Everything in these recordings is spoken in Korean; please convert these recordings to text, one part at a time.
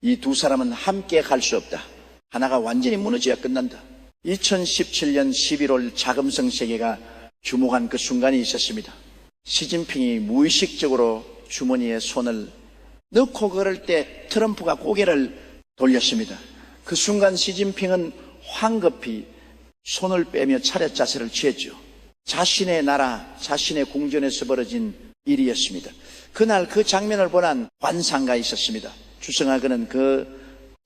이 두 사람은 함께 갈 수 없다. 하나가 완전히 무너져야 끝난다. 2017년 11월 자금성 세계가 주목한 그 순간이 있었습니다. 시진핑이 무의식적으로 주머니에 손을 넣고 걸을 때 트럼프가 고개를 돌렸습니다. 그 순간 시진핑은 황급히 손을 빼며 차렷 자세를 취했죠. 자신의 나라, 자신의 궁전에서 벌어진 일이었습니다. 그날 그 장면을 보는 관상가 있었습니다. 주성아 그는 그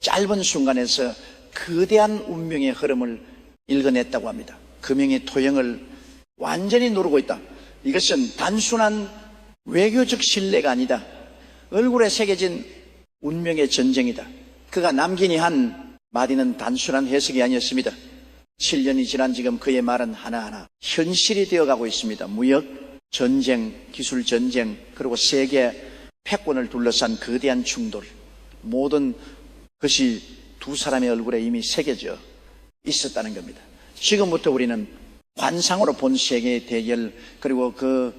짧은 순간에서 거대한 운명의 흐름을 읽어냈다고 합니다. 금형의 토형을 완전히 누르고 있다. 이것은 단순한 외교적 신뢰가 아니다. 얼굴에 새겨진 운명의 전쟁이다. 그가 남긴이 한 마디는 단순한 해석이 아니었습니다. 7년이 지난 지금 그의 말은 하나하나 현실이 되어가고 있습니다. 무역, 전쟁, 기술 전쟁, 그리고 세계 패권을 둘러싼 거대한 충돌, 모든 것이 두 사람의 얼굴에 이미 새겨져 있었다는 겁니다. 지금부터 우리는 관상으로 본 세계의 대결, 그리고 그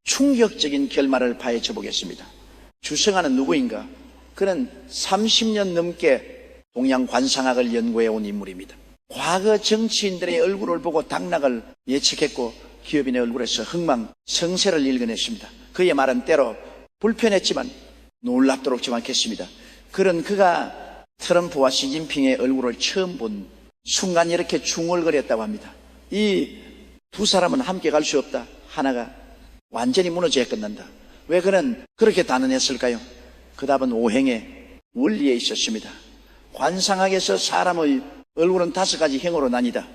충격적인 결말을 파헤쳐 보겠습니다. 주성아는 누구인가? 그는 30년 넘게 동양 관상학을 연구해 온 인물입니다. 과거 정치인들의 얼굴을 보고 당락을 예측했고 기업인의 얼굴에서 흥망성쇠를 읽어냈습니다. 그의 말은 때로 불편했지만 놀랍도록 정확했습니다. 그가 트럼프와 시진핑의 얼굴을 처음 본 순간 이렇게 중얼거렸다고 합니다. 이 두 사람은 함께 갈 수 없다. 하나가 완전히 무너져야 끝난다. 왜 그는 그렇게 단언했을까요? 그 답은 오행의 원리에 있었습니다. 관상학에서 사람의 얼굴은 5가지 형으로 나뉘다.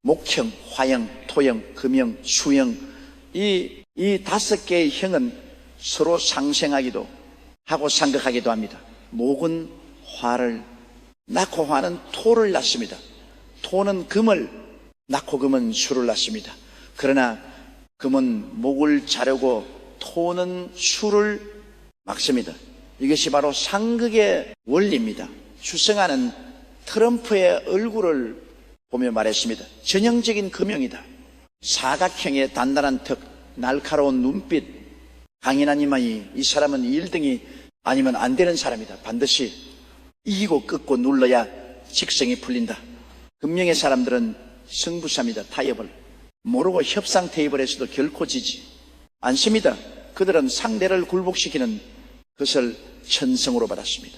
목형, 화형, 토형, 금형, 수형. 이 5개의 형은 서로 상생하기도 하고 상극하기도 합니다. 목은 화를 낳고 화는 토를 낳습니다. 토는 금을 낳고 금은 수를 낳습니다. 그러나 금은 목을 자르고 토는 수를 막습니다. 이것이 바로 상극의 원리입니다. 주성아는 트럼프의 얼굴을 보며 말했습니다. 전형적인 금형이다. 사각형의 단단한 턱, 날카로운 눈빛, 강인한 이마이, 이 사람은 1등이 아니면 안 되는 사람이다. 반드시 이기고 꺾고 눌러야 직성이 풀린다. 금명의 사람들은 승부사입니다. 타협을 모르고 협상 테이블에서도 결코 지지 않습니다. 그들은 상대를 굴복시키는 것을 천성으로 받았습니다.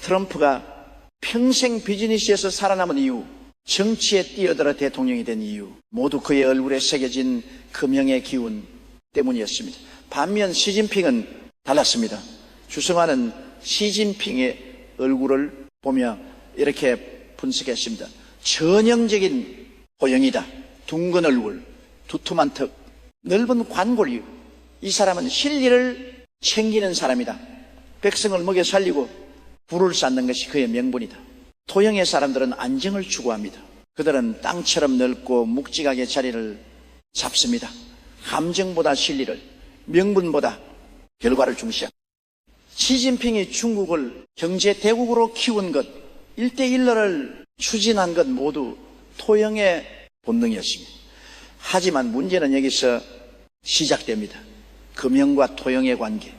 트럼프가 평생 비즈니스에서 살아남은 이유, 정치에 뛰어들어 대통령이 된 이유, 모두 그의 얼굴에 새겨진 금형의 기운 때문이었습니다. 반면 시진핑은 달랐습니다. 주성아는 시진핑의 얼굴을 보며 이렇게 분석했습니다. 전형적인 호형이다. 둥근 얼굴, 두툼한 턱, 넓은 관골. 이 사람은 실리를 챙기는 사람이다. 백성을 먹여 살리고 부를 쌓는 것이 그의 명분이다. 토형의 사람들은 안정을 추구합니다. 그들은 땅처럼 넓고 묵직하게 자리를 잡습니다. 감정보다 실리를, 명분보다 결과를 중시합니다. 시진핑이 중국을 경제 대국으로 키운 것, 일대일로를 추진한 것 모두 토형의 본능이었습니다. 하지만 문제는 여기서 시작됩니다. 금형과 토형의 관계.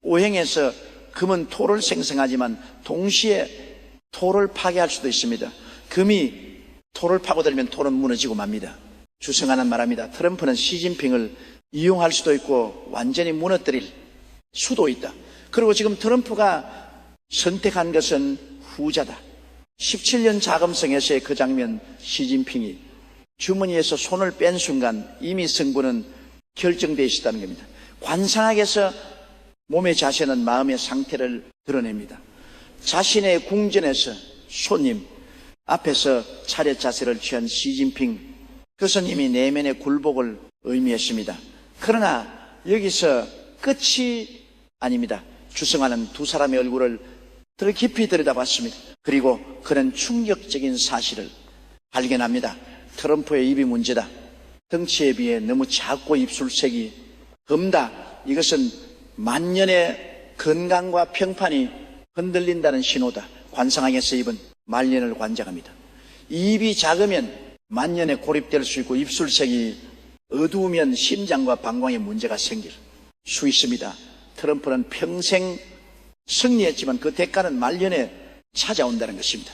오행에서 금은 토를 생성하지만 동시에 토를 파괴할 수도 있습니다. 금이 토를 파고들면 토는 무너지고 맙니다. 주성아는 말합니다. 트럼프는 시진핑을 이용할 수도 있고 완전히 무너뜨릴 수도 있다. 그리고 지금 트럼프가 선택한 것은 후자다. 17년 자금성에서의 그 장면, 시진핑이 주머니에서 손을 뺀 순간 이미 승부는 결정되어 있었다는 겁니다. 관상학에서 몸의 자세는 마음의 상태를 드러냅니다. 자신의 궁전에서 손님 앞에서 차렷 자세를 취한 시진핑, 그것은 이미 내면의 굴복을 의미했습니다. 그러나 여기서 끝이 아닙니다. 주성아는 두 사람의 얼굴을 더 깊이 들여다봤습니다. 그리고 그는 충격적인 사실을 발견합니다. 트럼프의 입이 문제다. 덩치에 비해 너무 작고 입술색이 검다. 이것은 만년의 건강과 평판이 흔들린다는 신호다. 관상학에서 입은 말년을 관장합니다. 입이 작으면 만년에 고립될 수 있고 입술색이 어두우면 심장과 방광에 문제가 생길 수 있습니다. 트럼프는 평생 승리했지만 그 대가는 말년에 찾아온다는 것입니다.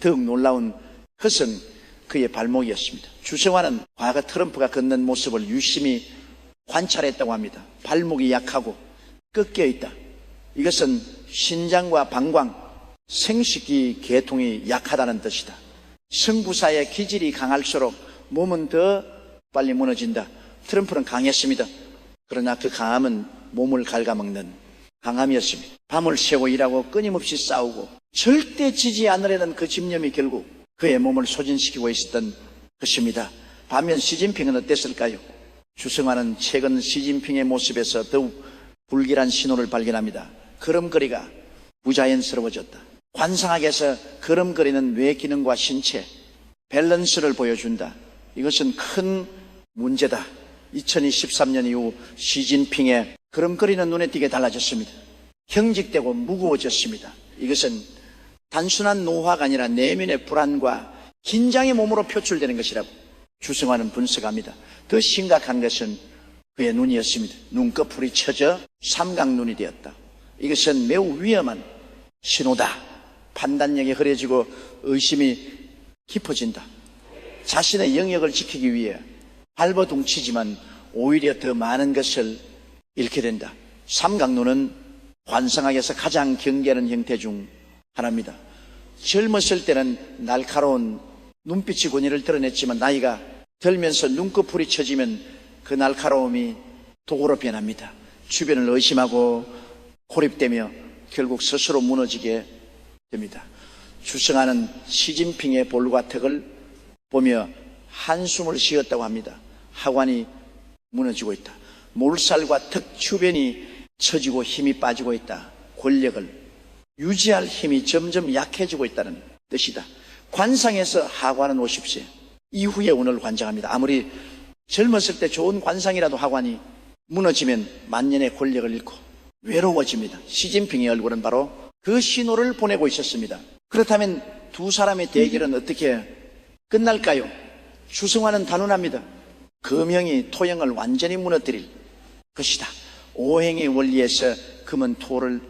더욱 놀라운 것은 그의 발목이었습니다. 주성환은 과거 트럼프가 걷는 모습을 유심히 관찰했다고 합니다. 발목이 약하고 꺾여 있다. 이것은 신장과 방광, 생식기 계통이 약하다는 뜻이다. 승부사의 기질이 강할수록 몸은 더 빨리 무너진다. 트럼프는 강했습니다. 그러나 그 강함은 몸을 갉아먹는 강함이었습니다. 밤을 새고 일하고 끊임없이 싸우고 절대 지지 않으려는 그 집념이 결국 그의 몸을 소진시키고 있었던 것입니다. 반면 시진핑은 어땠을까요? 주성환은 최근 시진핑의 모습에서 더욱 불길한 신호를 발견합니다. 걸음걸이가 부자연스러워졌다. 관상학에서 걸음걸이는 뇌 기능과 신체, 밸런스를 보여준다. 이것은 큰 문제다. 2023년 이후 시진핑의 걸음걸이는 눈에 띄게 달라졌습니다. 경직되고 무거워졌습니다. 이것은 단순한 노화가 아니라 내면의 불안과 긴장의 몸으로 표출되는 것이라고 주성환은 분석합니다. 더 심각한 것은 그의 눈이었습니다. 눈꺼풀이 처져 삼각눈이 되었다. 이것은 매우 위험한 신호다. 판단력이 흐려지고 의심이 깊어진다. 자신의 영역을 지키기 위해 발버둥치지만 오히려 더 많은 것을 잃게 된다. 삼각눈은 관상학에서 가장 경계하는 형태 중 하나입니다. 젊었을 때는 날카로운 눈빛이 권위를 드러냈지만 나이가 들면서 눈꺼풀이 처지면 그 날카로움이 도구로 변합니다. 주변을 의심하고 고립되며 결국 스스로 무너지게 됩니다. 주성환은 시진핑의 볼과 턱을 보며 한숨을 쉬었다고 합니다. 하관이 무너지고 있다. 몰살과 턱 주변이 처지고 힘이 빠지고 있다. 권력을 유지할 힘이 점점 약해지고 있다는 뜻이다. 관상에서 하관은 50세 이후의 운을 관장합니다. 아무리 젊었을 때 좋은 관상이라도 하관이 무너지면 만년의 권력을 잃고 외로워집니다. 시진핑의 얼굴은 바로 그 신호를 보내고 있었습니다. 그렇다면 두 사람의 대결은 어떻게 끝날까요? 주성환은 단언합니다. 금형이 토형을 완전히 무너뜨릴 것이다. 오행의 원리에서 금은 토를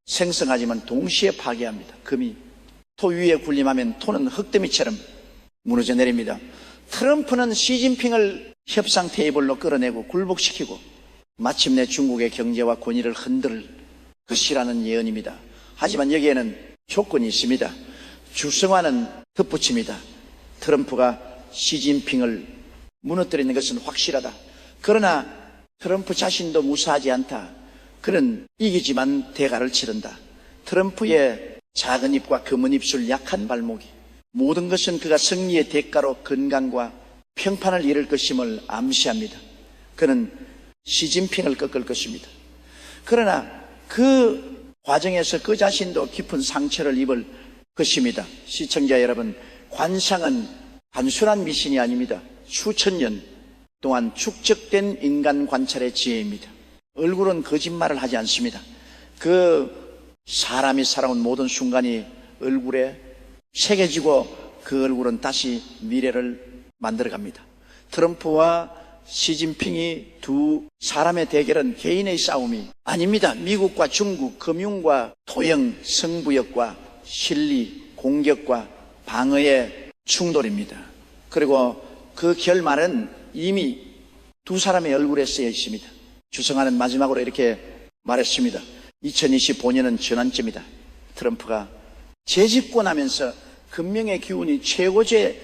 생성하지만 동시에 파괴합니다. 금이 토 위에 군림하면 토는 흙더미처럼 무너져 내립니다. 트럼프는 시진핑을 협상 테이블로 끌어내고 굴복시키고 마침내 중국의 경제와 권위를 흔들 것이라는 예언입니다. 하지만 여기에는 조건이 있습니다. 주성환은 덧붙입니다. 트럼프가 시진핑을 무너뜨리는 것은 확실하다. 그러나 트럼프 자신도 무사하지 않다. 그는 이기지만 대가를 치른다. 트럼프의 작은 입과 검은 입술, 약한 발목이 모든 것은 그가 승리의 대가로 건강과 평판을 잃을 것임을 암시합니다. 그는 시진핑을 꺾을 것입니다. 그러나 그 과정에서 그 자신도 깊은 상처를 입을 것입니다. 시청자 여러분, 관상은 단순한 미신이 아닙니다. 수천 년 동안 축적된 인간 관찰의 지혜입니다. 얼굴은 거짓말을 하지 않습니다. 그 사람이 살아온 모든 순간이 얼굴에 새겨지고 그 얼굴은 다시 미래를 만들어갑니다. 트럼프와 시진핑이 두 사람의 대결은 개인의 싸움이 아닙니다. 미국과 중국, 금융과 토형, 승부욕과 실리, 공격과 방어의 충돌입니다. 그리고 그 결말은 이미 두 사람의 얼굴에 쓰여 있습니다. 주성환은 마지막으로 이렇게 말했습니다. 2025년은 전환점이다. 트럼프가 재집권하면서 금명의 기운이 최고조에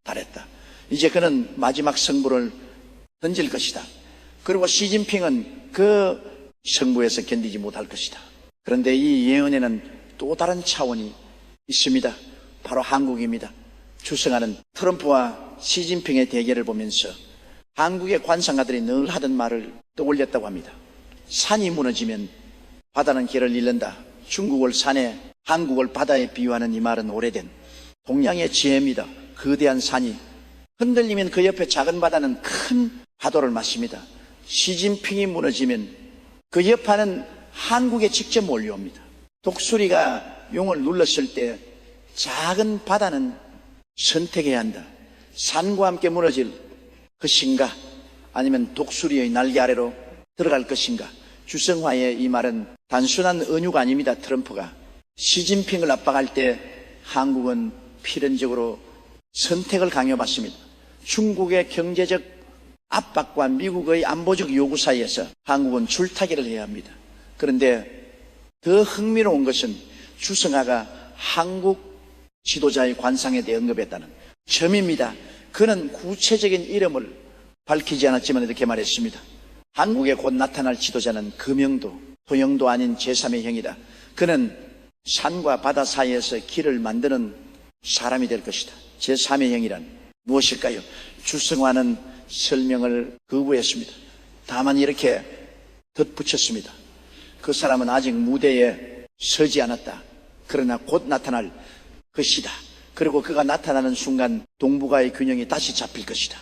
달했다. 이제 그는 마지막 승부를 던질 것이다. 그리고 시진핑은 그 승부에서 견디지 못할 것이다. 그런데 이 예언에는 또 다른 차원이 있습니다. 바로 한국입니다. 주성환은 트럼프와 시진핑의 대결을 보면서 한국의 관상가들이 늘 하던 말을 떠올렸다고 합니다. 산이 무너지면 바다는 길을 잃는다. 중국을 산에, 한국을 바다에 비유하는 이 말은 오래된 동양의 지혜입니다. 거대한 산이 흔들리면 그 옆에 작은 바다는 큰 파도를 맞습니다. 시진핑이 무너지면 그 여파는 한국에 직접 몰려옵니다. 독수리가 용을 눌렀을 때 작은 바다는 선택해야 한다. 산과 함께 무너질 것인가 아니면 독수리의 날개 아래로 들어갈 것인가. 주성화의 이 말은 단순한 은유가 아닙니다. 트럼프가 시진핑을 압박할 때 한국은 필연적으로 선택을 강요받습니다. 중국의 경제적 압박과 미국의 안보적 요구 사이에서 한국은 줄타기를 해야 합니다. 그런데 더 흥미로운 것은 주성아가 한국 지도자의 관상에 대해 언급했다는 점입니다. 그는 구체적인 이름을 밝히지 않았지만 이렇게 말했습니다. 한국에 곧 나타날 지도자는 금영도, 토영도 아닌 제3의 형이다. 그는 산과 바다 사이에서 길을 만드는 사람이 될 것이다. 제3의 형이란 무엇일까요? 주성화는 설명을 거부했습니다. 다만 이렇게 덧붙였습니다. 그 사람은 아직 무대에 서지 않았다. 그러나 곧 나타날 것이다. 그리고 그가 나타나는 순간 동북아의 균형이 다시 잡힐 것이다.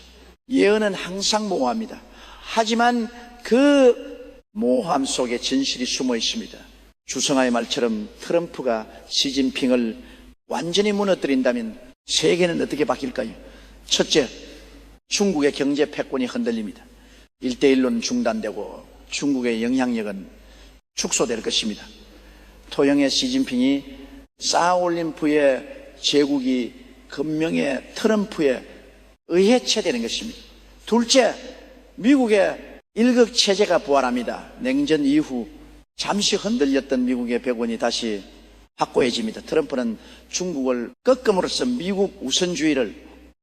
예언은 항상 모호합니다. 하지만 그 모호함 속에 진실이 숨어 있습니다. 주성아의 말처럼 트럼프가 시진핑을 완전히 무너뜨린다면 세계는 어떻게 바뀔까요? 첫째, 중국의 경제 패권이 흔들립니다. 1대1로는 중단되고 중국의 영향력은 축소될 것입니다. 토영의 시진핑이 쌓아올린 부의 제국이 금명의 트럼프에 의해체되는 것입니다. 둘째, 미국의 일극체제가 부활합니다. 냉전 이후 잠시 흔들렸던 미국의 백원이 다시 확고해집니다. 트럼프는 중국을 꺾음으로써 미국 우선주의를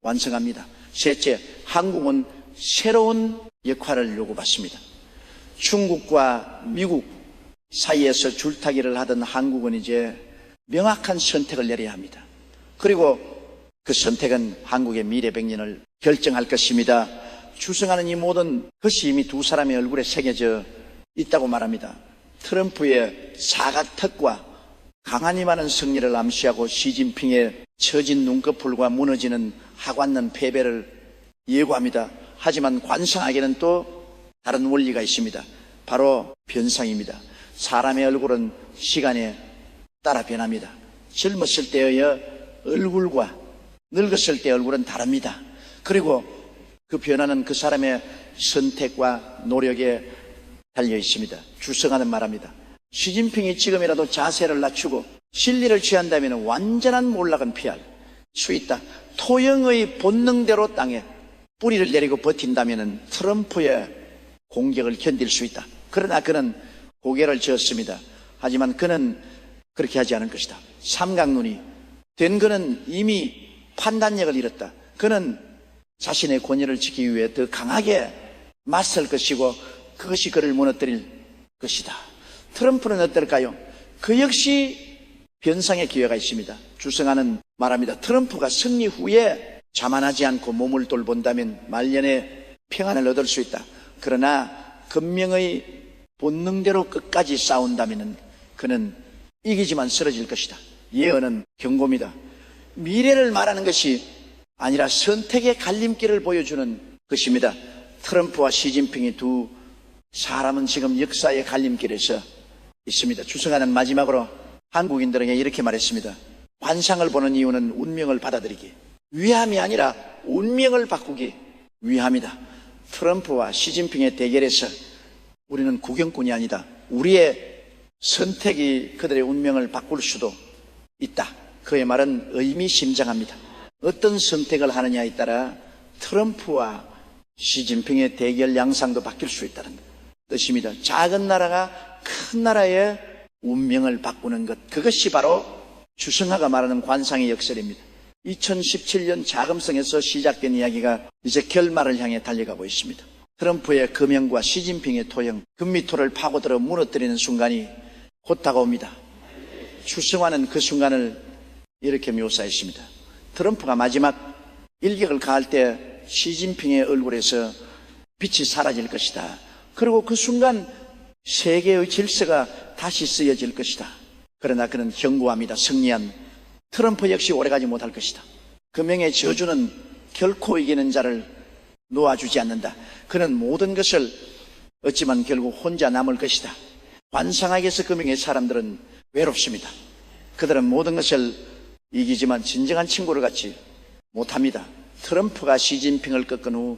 완성합니다. 셋째, 한국은 새로운 역할을 요구받습니다. 중국과 미국 사이에서 줄타기를 하던 한국은 이제 명확한 선택을 내려야 합니다. 그리고 그 선택은 한국의 미래 100년을 결정할 것입니다. 주성하는 이 모든 것이 이미 두 사람의 얼굴에 새겨져 있다고 말합니다. 트럼프의 사각턱과 강한 힘하는 승리를 암시하고 시진핑의 처진 눈꺼풀과 무너지는 하관는 패배를 예고합니다. 하지만 관상학에는 또 다른 원리가 있습니다. 바로 변상입니다. 사람의 얼굴은 시간에 따라 변합니다. 젊었을 때의 얼굴과 늙었을 때의 얼굴은 다릅니다. 그리고 그 변화는 그 사람의 선택과 노력에 달려 있습니다. 주성하는 말합니다. 시진핑이 지금이라도 자세를 낮추고 진리를 취한다면 완전한 몰락은 피할 수 있다. 토영의 본능대로 땅에 뿌리를 내리고 버틴다면 트럼프의 공격을 견딜 수 있다. 그러나 그는 고개를 저었습니다. 하지만 그는 그렇게 하지 않을 것이다. 삼각눈이 된 그는 이미 판단력을 잃었다. 그는 자신의 권위를 지키기 위해 더 강하게 맞설 것이고 그것이 그를 무너뜨릴 것이다. 트럼프는 어떨까요? 그 역시 변상의 기회가 있습니다. 주성하는 말합니다. 트럼프가 승리 후에 자만하지 않고 몸을 돌본다면 말년에 평안을 얻을 수 있다. 그러나 금명의 본능대로 끝까지 싸운다면 그는 이기지만 쓰러질 것이다. 예언은 경고입니다. 미래를 말하는 것이 아니라 선택의 갈림길을 보여주는 것입니다. 트럼프와 시진핑이 두 사람은 지금 역사의 갈림길에서 있습니다. 주성하는 마지막으로 한국인들에게 이렇게 말했습니다. 관상을 보는 이유는 운명을 받아들이기 위함이 아니라 운명을 바꾸기 위함이다. 트럼프와 시진핑의 대결에서 우리는 구경꾼이 아니다. 우리의 선택이 그들의 운명을 바꿀 수도 있다. 그의 말은 의미심장합니다. 어떤 선택을 하느냐에 따라 트럼프와 시진핑의 대결 양상도 바뀔 수 있다는 뜻입니다. 작은 나라가 큰 나라의 운명을 바꾸는 것, 그것이 바로 주성하가 말하는 관상의 역설입니다. 2017년 자금성에서 시작된 이야기가 이제 결말을 향해 달려가고 있습니다. 트럼프의 금형과 시진핑의 토형, 금미토를 파고들어 무너뜨리는 순간이 곧 다가옵니다. 주성화는 그 순간을 이렇게 묘사했습니다. 트럼프가 마지막 일격을 가할 때 시진핑의 얼굴에서 빛이 사라질 것이다. 그리고 그 순간 세계의 질서가 다시 쓰여질 것이다. 그러나 그는 경고합니다. 승리한 트럼프 역시 오래가지 못할 것이다. 금형의 저주는 결코 이기는 자를 놓아주지 않는다. 그는 모든 것을 얻지만 결국 혼자 남을 것이다. 관상학에서 금형의 사람들은 외롭습니다. 그들은 모든 것을 이기지만 진정한 친구를 갖지 못합니다. 트럼프가 시진핑을 꺾은 후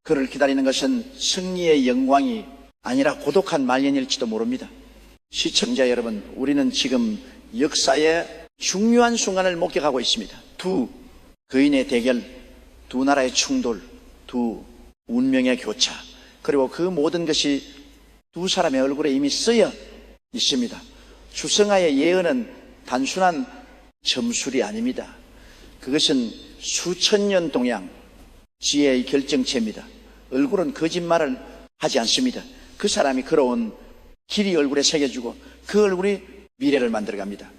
그를 기다리는 것은 승리의 영광이 아니라 고독한 말년일지도 모릅니다. 시청자 여러분, 우리는 지금 역사의 중요한 순간을 목격하고 있습니다. 두 거인의 대결, 두 나라의 충돌, 두 운명의 교차, 그리고 그 모든 것이 두 사람의 얼굴에 이미 쓰여 있습니다. 주성아의 예언은 단순한 점술이 아닙니다. 그것은 수천 년 동양 지혜의 결정체입니다. 얼굴은 거짓말을 하지 않습니다. 그 사람이 걸어온 길이 얼굴에 새겨주고 그 얼굴이 미래를 만들어갑니다.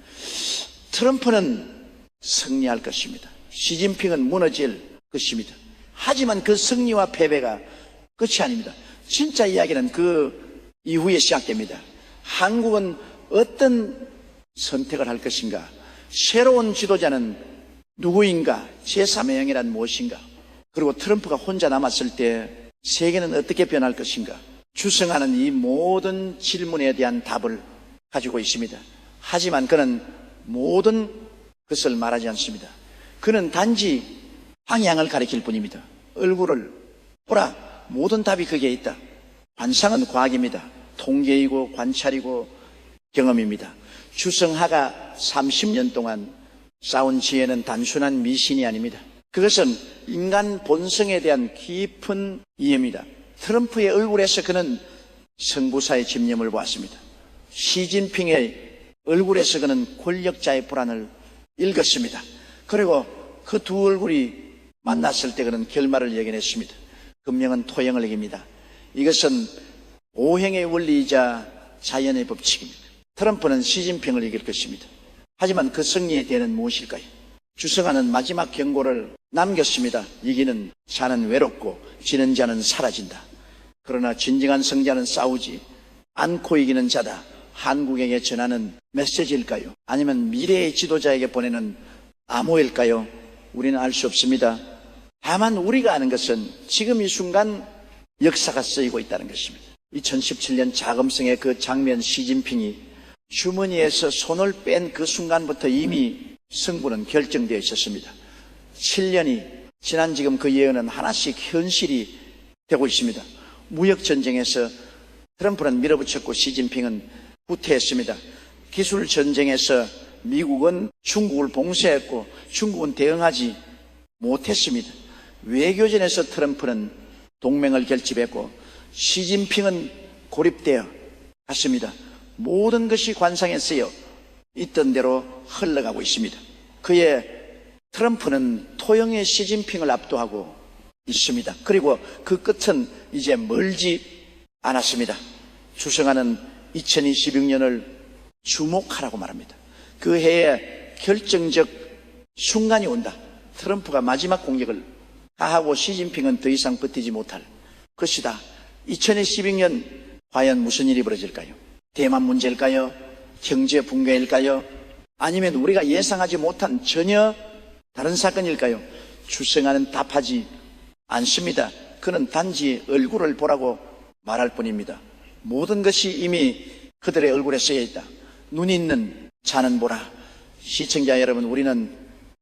트럼프는 승리할 것입니다. 시진핑은 무너질 것입니다. 하지만 그 승리와 패배가 끝이 아닙니다. 진짜 이야기는 그 이후에 시작됩니다. 한국은 어떤 선택을 할 것인가? 새로운 지도자는 누구인가? 제3의 영이란 무엇인가? 그리고 트럼프가 혼자 남았을 때 세계는 어떻게 변할 것인가? 주성하는 이 모든 질문에 대한 답을 가지고 있습니다. 하지만 그는 모든 것을 말하지 않습니다. 그는 단지 방향을 가리킬 뿐입니다. 얼굴을 보라, 모든 답이 거기에 있다. 관상은 과학입니다. 통계이고 관찰이고 경험입니다. 주성하가 30년 동안 쌓은 지혜는 단순한 미신이 아닙니다. 그것은 인간 본성에 대한 깊은 이해입니다. 트럼프의 얼굴에서 그는 성부사의 집념을 보았습니다. 시진핑의 얼굴에서 그는 권력자의 불안을 읽었습니다. 그리고 그 두 얼굴이 만났을 때 그는 결말을 예견했습니다. 금령은 토형을 이깁니다. 이것은 오행의 원리이자 자연의 법칙입니다. 트럼프는 시진핑을 이길 것입니다. 하지만 그 승리의 대는 무엇일까요? 주성아는 마지막 경고를 남겼습니다. 이기는 자는 외롭고 지는 자는 사라진다. 그러나 진정한 승자는 싸우지 않고 이기는 자다. 한국에게 전하는 메시지일까요? 아니면 미래의 지도자에게 보내는 암호일까요? 우리는 알 수 없습니다. 다만 우리가 아는 것은 지금 이 순간 역사가 쓰이고 있다는 것입니다. 2017년 자금성의 그 장면, 시진핑이 주머니에서 손을 뺀 그 순간부터 이미 승부는 결정되어 있었습니다. 7년이 지난 지금 그 예언은 하나씩 현실이 되고 있습니다. 무역전쟁에서 트럼프는 밀어붙였고 시진핑은 후퇴했습니다. 기술전쟁에서 미국은 중국을 봉쇄했고 중국은 대응하지 못했습니다. 외교전에서 트럼프는 동맹을 결집했고 시진핑은 고립되어 갔습니다. 모든 것이 관상에 쓰여 있던 대로 흘러가고 있습니다. 그의 트럼프는 토형의 시진핑을 압도하고 있습니다. 그리고 그 끝은 이제 멀지 않았습니다. 주성아는 2026년을 주목하라고 말합니다. 그 해에 결정적 순간이 온다. 트럼프가 마지막 공격을 하고 시진핑은 더 이상 버티지 못할 것이다. 2026년 과연 무슨 일이 벌어질까요? 대만 문제일까요? 경제 붕괴일까요? 아니면 우리가 예상하지 못한 전혀 다른 사건일까요? 주성아는 답하지 않습니다. 그는 단지 얼굴을 보라고 말할 뿐입니다. 모든 것이 이미 그들의 얼굴에 쓰여 있다. 눈 있는 자는 보라. 시청자 여러분, 우리는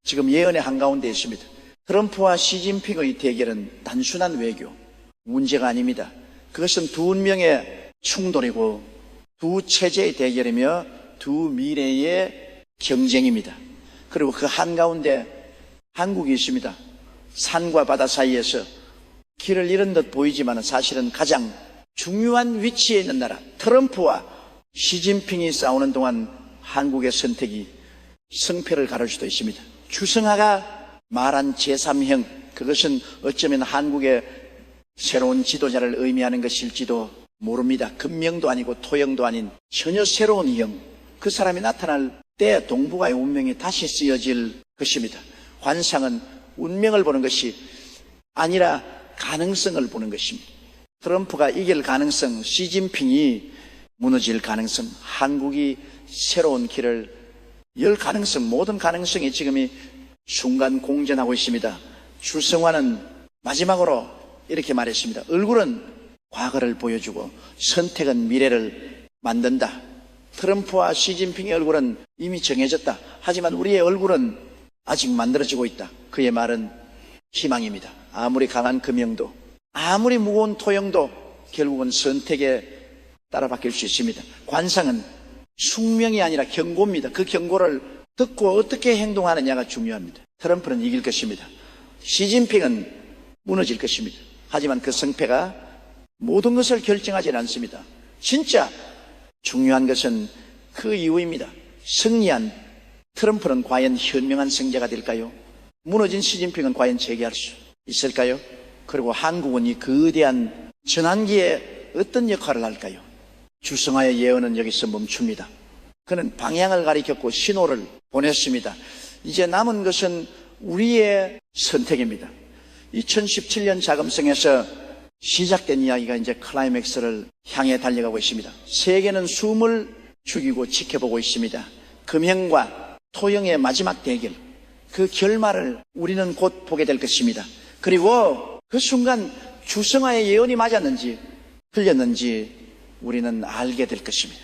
지금 예언의 한가운데 있습니다. 트럼프와 시진핑의 대결은 단순한 외교 문제가 아닙니다. 그것은 두 운명의 충돌이고 두 체제의 대결이며 두 미래의 경쟁입니다. 그리고 그 한가운데 한국이 있습니다. 산과 바다 사이에서 길을 잃은 듯 보이지만 사실은 가장 중요한 위치에 있는 나라, 트럼프와 시진핑이 싸우는 동안 한국의 선택이 승패를 가를 수도 있습니다. 주성아가 말한 제3형, 그것은 어쩌면 한국의 새로운 지도자를 의미하는 것일지도 모릅니다. 금명도 아니고 토형도 아닌 전혀 새로운 형, 그 사람이 나타날 때 동북아의 운명이 다시 쓰여질 것입니다. 관상은 운명을 보는 것이 아니라 가능성을 보는 것입니다. 트럼프가 이길 가능성, 시진핑이 무너질 가능성, 한국이 새로운 길을 열 가능성, 모든 가능성이 지금 이 순간 공전하고 있습니다. 주성화는 마지막으로 이렇게 말했습니다. 얼굴은 과거를 보여주고 선택은 미래를 만든다. 트럼프와 시진핑의 얼굴은 이미 정해졌다. 하지만 우리의 얼굴은 아직 만들어지고 있다. 그의 말은 희망입니다. 아무리 강한 금형도, 아무리 무거운 토형도 결국은 선택에 따라 바뀔 수 있습니다. 관상은 숙명이 아니라 경고입니다. 그 경고를 듣고 어떻게 행동하느냐가 중요합니다. 트럼프는 이길 것입니다. 시진핑은 무너질 것입니다. 하지만 그 성패가 모든 것을 결정하지는 않습니다. 진짜 중요한 것은 그 이후입니다. 승리한 트럼프는 과연 현명한 승자가 될까요? 무너진 시진핑은 과연 재기할 수 있을까요? 그리고 한국은 이 거대한 전환기에 어떤 역할을 할까요? 주성화의 예언은 여기서 멈춥니다. 그는 방향을 가리켰고 신호를 보냈습니다. 이제 남은 것은 우리의 선택입니다. 2017년 자금성에서 시작된 이야기가 이제 클라이맥스를 향해 달려가고 있습니다. 세계는 숨을 죽이고 지켜보고 있습니다. 금형과 토형의 마지막 대결, 그 결말을 우리는 곧 보게 될 것입니다. 그리고 그 순간 주성화의 예언이 맞았는지 틀렸는지 우리는 알게 될 것입니다.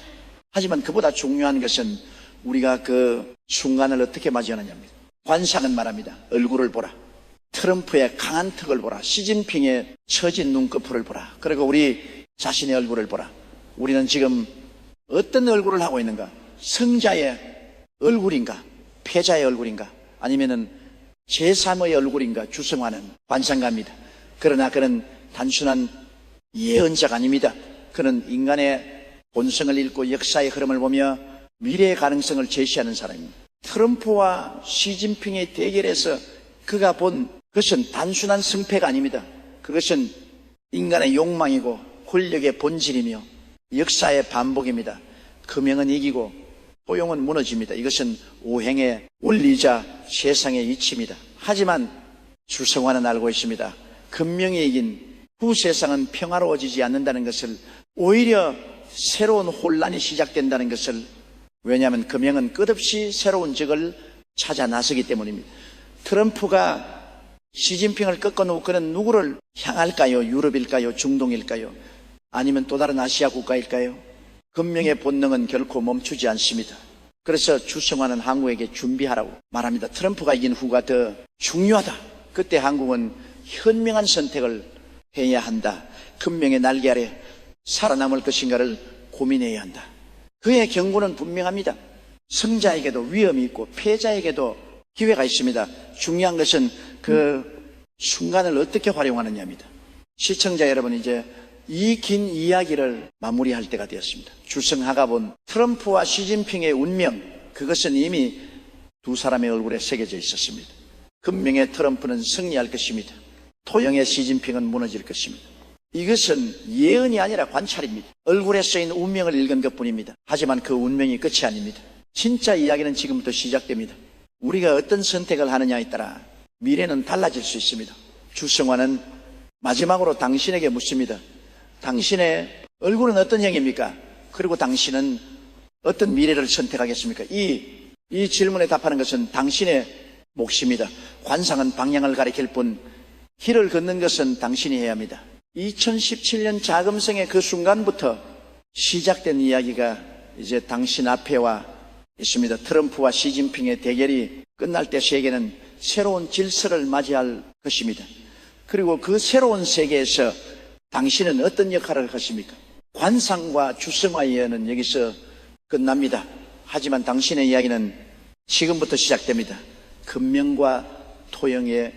하지만 그보다 중요한 것은 우리가 그 순간을 어떻게 맞이하느냐입니다. 관상은 말합니다. 얼굴을 보라. 트럼프의 강한 턱을 보라. 시진핑의 처진 눈꺼풀을 보라. 그리고 우리 자신의 얼굴을 보라. 우리는 지금 어떤 얼굴을 하고 있는가? 승자의 얼굴인가? 패자의 얼굴인가? 아니면은 제3의 얼굴인가? 주성화는 관상가입니다. 그러나 그는 단순한 예언자가 아닙니다. 그는 인간의 본성을 읽고 역사의 흐름을 보며 미래의 가능성을 제시하는 사람입니다. 트럼프와 시진핑의 대결에서 그가 본 그것은 단순한 승패가 아닙니다. 그것은 인간의 욕망이고 권력의 본질이며 역사의 반복입니다. 금형은 이기고 토용은 무너집니다. 이것은 오행의 원리이자 세상의 이치입니다. 하지만 주성화는 알고 있습니다. 금명이 이긴 후 세상은 평화로워지지 않는다는 것을, 오히려 새로운 혼란이 시작된다는 것을. 왜냐하면 금형은 끝없이 새로운 적을 찾아 나서기 때문입니다. 트럼프가 시진핑을 꺾어놓고 그는 누구를 향할까요? 유럽일까요? 중동일까요? 아니면 또 다른 아시아 국가일까요? 금명의 본능은 결코 멈추지 않습니다. 그래서 주성화는 한국에게 준비하라고 말합니다. 트럼프가 이긴 후가 더 중요하다. 그때 한국은 현명한 선택을 해야 한다. 금명의 날개 아래 살아남을 것인가를 고민해야 한다. 그의 경고는 분명합니다. 승자에게도 위험이 있고 패자에게도 기회가 있습니다. 중요한 것은 그 순간을 어떻게 활용하느냐입니다. 시청자 여러분, 이제 이 긴 이야기를 마무리할 때가 되었습니다. 주성화가 본 트럼프와 시진핑의 운명, 그것은 이미 두 사람의 얼굴에 새겨져 있었습니다. 금명의 트럼프는 승리할 것입니다. 토형의 시진핑은 무너질 것입니다. 이것은 예언이 아니라 관찰입니다. 얼굴에 쓰인 운명을 읽은 것뿐입니다. 하지만 그 운명이 끝이 아닙니다. 진짜 이야기는 지금부터 시작됩니다. 우리가 어떤 선택을 하느냐에 따라 미래는 달라질 수 있습니다. 주성화는 마지막으로 당신에게 묻습니다. 당신의 얼굴은 어떤 형입니까? 그리고 당신은 어떤 미래를 선택하겠습니까? 이 질문에 답하는 것은 당신의 몫입니다. 관상은 방향을 가리킬 뿐 길을 걷는 것은 당신이 해야 합니다. 2017년 자금성의 그 순간부터 시작된 이야기가 이제 당신 앞에 와 있습니다. 트럼프와 시진핑의 대결이 끝날 때 세계는 새로운 질서를 맞이할 것입니다. 그리고 그 새로운 세계에서 당신은 어떤 역할을 할 것입니까? 관상과 주성화 예언은 여기서 끝납니다. 하지만 당신의 이야기는 지금부터 시작됩니다. 금명과 토형의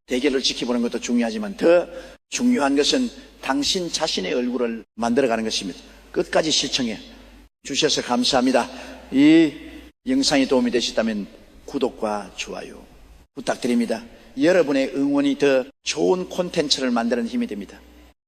대결을 지켜보는 것도 중요하지만 더 중요한 것은 당신 자신의 얼굴을 만들어가는 것입니다. 끝까지 시청해 주셔서 감사합니다. 이 영상이 도움이 되셨다면 구독과 좋아요 부탁드립니다. 여러분의 응원이 더 좋은 콘텐츠를 만드는 힘이 됩니다.